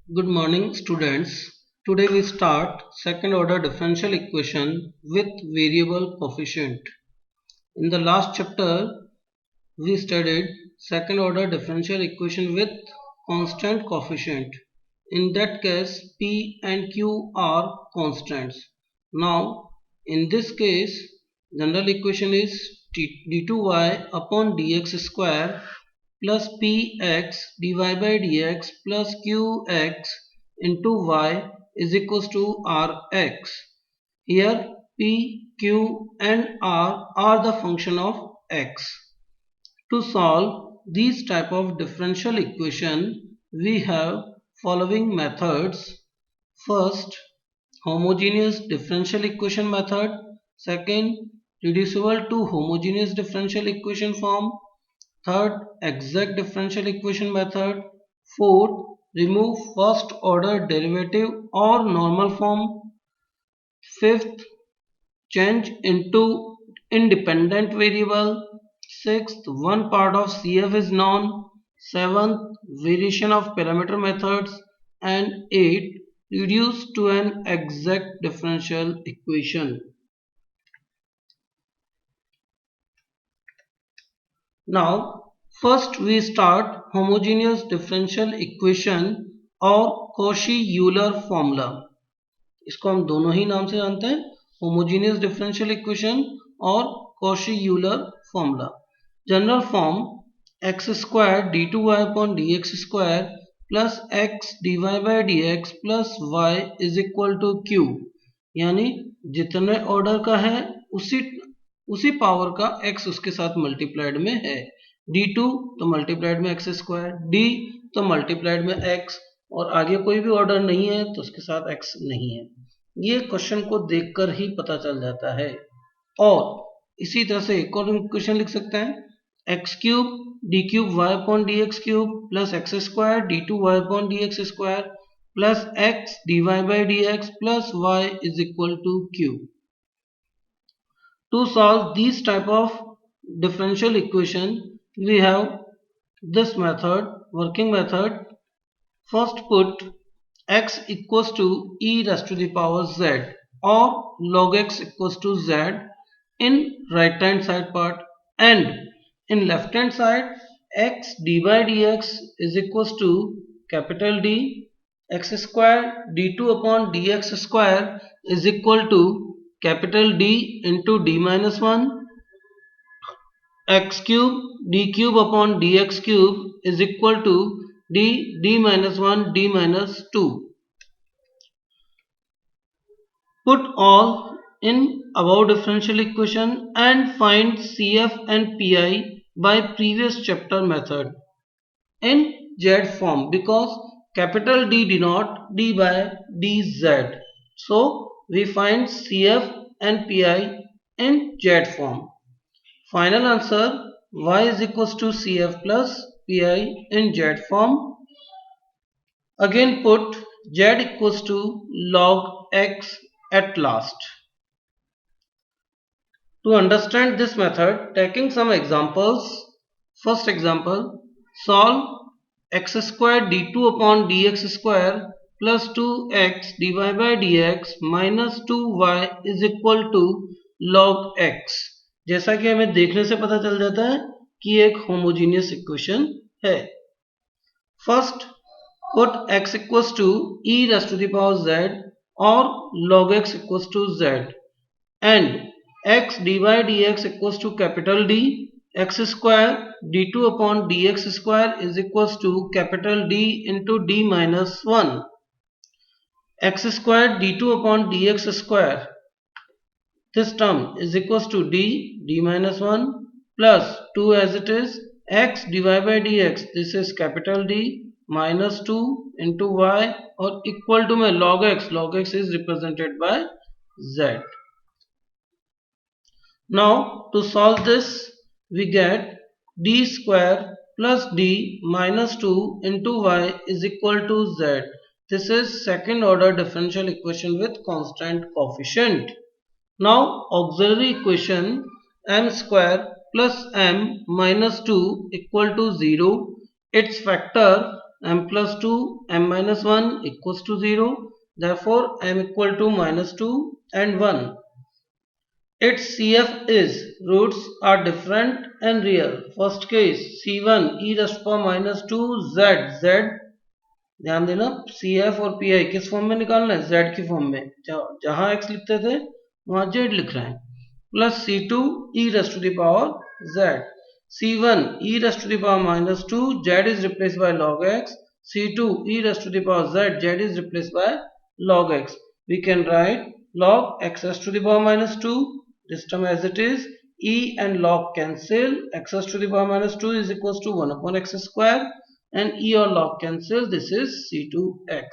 Good morning, students. Today we start second order differential equation with variable coefficient. In the last chapter, we studied second order differential equation with constant coefficient. In that case, P and Q are constants. Now, in this case, general equation is d2y upon dx square plus px dy by dx plus qx into y is equals to rx. Here p, q and r are the function of x. To solve these type of differential equation, we have following methods. First, homogeneous differential equation method. Second, reducible to homogeneous differential equation form. Third, exact differential equation method. Fourth, remove first order derivative or normal form. Fifth, change into independent variable. Sixth, one part of CF is known. Seventh, variation of parameter methods. And eighth, reduce to an exact differential equation. Now, first we start homogeneous differential equation और Cauchy-Euler formula. इसको हम दोनों ही नाम से जानते हैं, homogeneous differential equation और Cauchy-Euler formula. General form x square d two y upon d x square plus x d y by d x plus y is equal to q, यानी जितने ऑर्डर का है उसी पावर का x उसके साथ multiplied में है. d2 तो मल्टीप्लाइड में एक्स स्क्वायर, d तो मल्टीप्लाइड में x, और आगे कोई भी ऑर्डर नहीं है तो उसके साथ x नहीं है. ये क्वेश्चन को देखकर ही पता चल जाता है. और इसी तरह से एक और इक्वेशन लिख सकते हैं, x cube d cube y upon d x cube plus x square d two y upon d x square plus x d y by d x plus y is equal to q. To solve these type of differential equation, we have this method, working method. First put x equals to e raised to the power z or log x equals to z in right hand side part, and in left hand side x d by dx is equals to capital D, x square d2 upon dx square is equal to capital D into d minus 1, x cube d cube upon dx cube is equal to d minus 1 d minus 2. Put all in above differential equation and find CF and PI by previous chapter method in Z form, because capital D denote d by dz. So we find CF and PI in Z form. Final answer y is equals to CF plus PI in Z form. Again put Z equals to log x at last. To understand this method, taking some examples. First example, solve x square d2 upon dx square plus 2x dy by dx minus 2y is equal to log x. जैसा कि हमें देखने से पता चल जाता है कि एक होमोजेनियस इक्वेशन है. First put x equals to e raised to the power z और log x equals to z and x dy dx equals to capital D, x square d2 upon dx square is equals to capital D into d minus 1, x square d2 upon dx square, this term is equals to d minus 1 plus 2 as it is, x dy by dx, this is capital D minus 2 into y और equal to में log x is represented by z. Now to solve this, we get d square plus d minus 2 into y is equal to z. This is second order differential equation with constant coefficient. Now auxiliary equation m square plus m minus 2 equal to 0. Its factor m plus 2, m minus 1 equals to 0. Therefore, m equal to minus 2 and 1. Its CF is roots are different and real. First case C1 e raised to power minus 2 z ध्यान देना CF और PI किस form में निकालना है Z की form में जहां x लिखते थे वहां Z लिख रहे हैं plus C2 e raised to the power Z C1 e raised to the power minus 2 Z is replaced by log x C2 e raised to the power Z is replaced by log x. We can write log x raised to the power minus 2 this term as it is. E and log cancel. X raised to the power minus 2 is equals to 1 upon x square. And E or log cancel. This is C2x.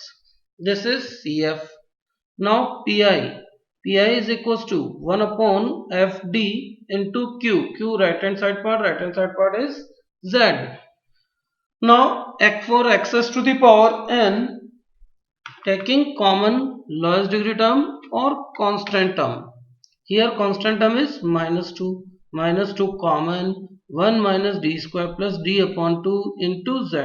This is CF. Now PI. PI is equals to 1 upon FD into Q. Q right hand side part is Z. Now for x raised to the power n, taking common lowest degree term or constant term. Here constant term is minus 2. Minus 2 common 1 minus d square plus d upon 2 into z.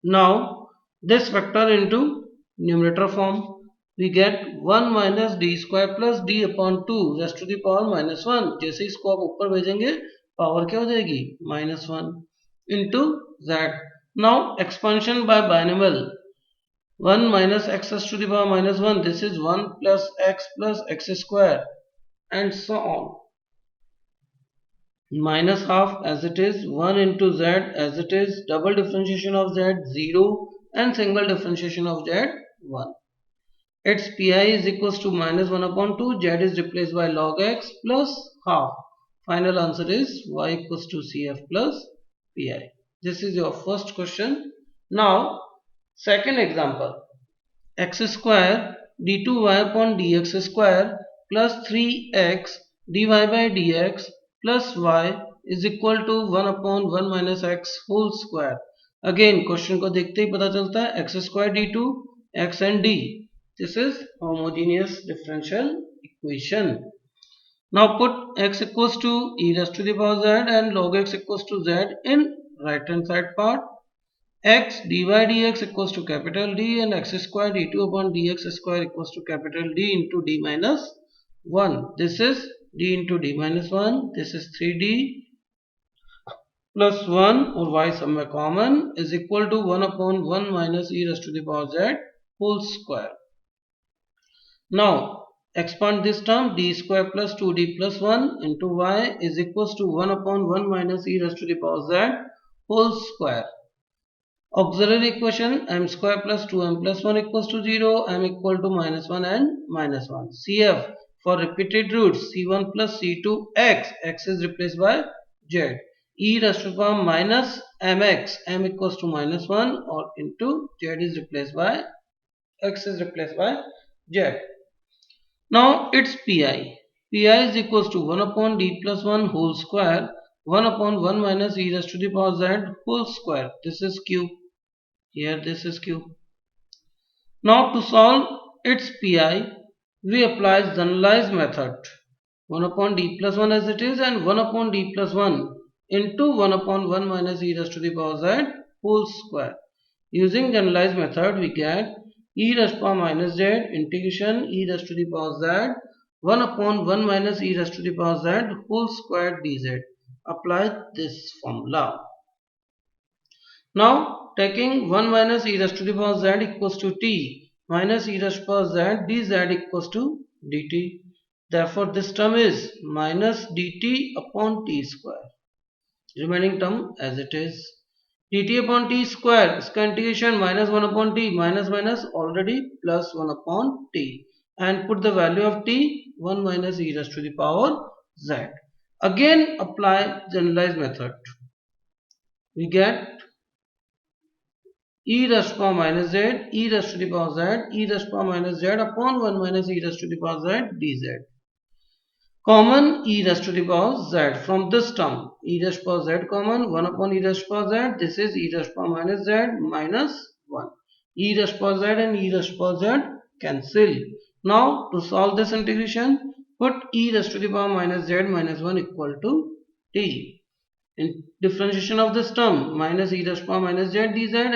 Now this vector into numerator form. We get 1 minus d square plus d upon 2 raised to the power minus 1. जैसे इसको आप ऊपर भेजेंगे power क्या हो जाएगी minus 1 into z. Now expansion by binomial 1 minus x raised to the power minus 1. This is 1 plus x square and so on. Minus half as it is 1 into z as it is. Double differentiation of z 0 and single differentiation of z 1. Its pi is equals to minus 1 upon 2. Z is replaced by log x plus half. Final answer is y equals to cf plus pi. This is your first question. Now second example, x square d2y upon dx square plus 3x dy by dx plus y is equal to 1 upon 1 minus x whole square. Again question को देखते ही पता चलता है x square d2 x and d. This is homogeneous differential equation. Now put x equals to e raised to the power z and log x equals to z in right hand side part. X dy dx equals to capital D and x square d2 upon dx square equals to capital D into d minus 1. This is d into d minus 1. This is 3d plus 1 or y somewhere common is equal to 1 upon 1 minus e raised to the power z whole square. Now expand this term d square plus 2d plus 1 into y is equals to 1 upon 1 minus e raised to the power z whole square. Auxiliary equation m square plus 2m plus 1 equals to 0, m equal to minus 1 and minus 1. CF for repeated roots c1 plus c2 x is replaced by z. E raised to the power minus mx, m equals to minus 1 or into z is replaced by x is replaced by z. Now its pi. Pi is equals to 1 upon d plus 1 whole square 1 upon 1 minus e raised to the power z whole square. This is q. Here this is q. Now to solve its pi, we apply generalized method. 1 upon d plus 1 as it is and 1 upon d plus 1 into 1 upon 1 minus e raised to the power z whole square. Using generalized method, we get e raised to the power minus z integration e raised to the power z 1 upon 1 minus e raised to the power z whole square dz. Apply this formula. Now taking 1 minus e raised to the power z equals to t minus e raised to the power z dz equals to dt. Therefore this term is minus dt upon t square. Remaining term as it is. dt upon t square, इसका integration minus 1 upon t minus minus already plus 1 upon t and put the value of t 1 minus e raised to the power z. Again apply generalized method. We get e raised to the power minus z, e raised to the power z, e raised to the power minus z upon 1 minus e raised to the power z dz. Common e raised to the power z from this term. E raised to the power z common 1 upon e raised to the power z. This is e raised to the power minus z minus 1. E raised to the power z and e raised to the power z cancel. Now to solve this integration, put e raised to the power minus z minus 1 equal to t. in differentiation of this term minus e raised to power minus z dz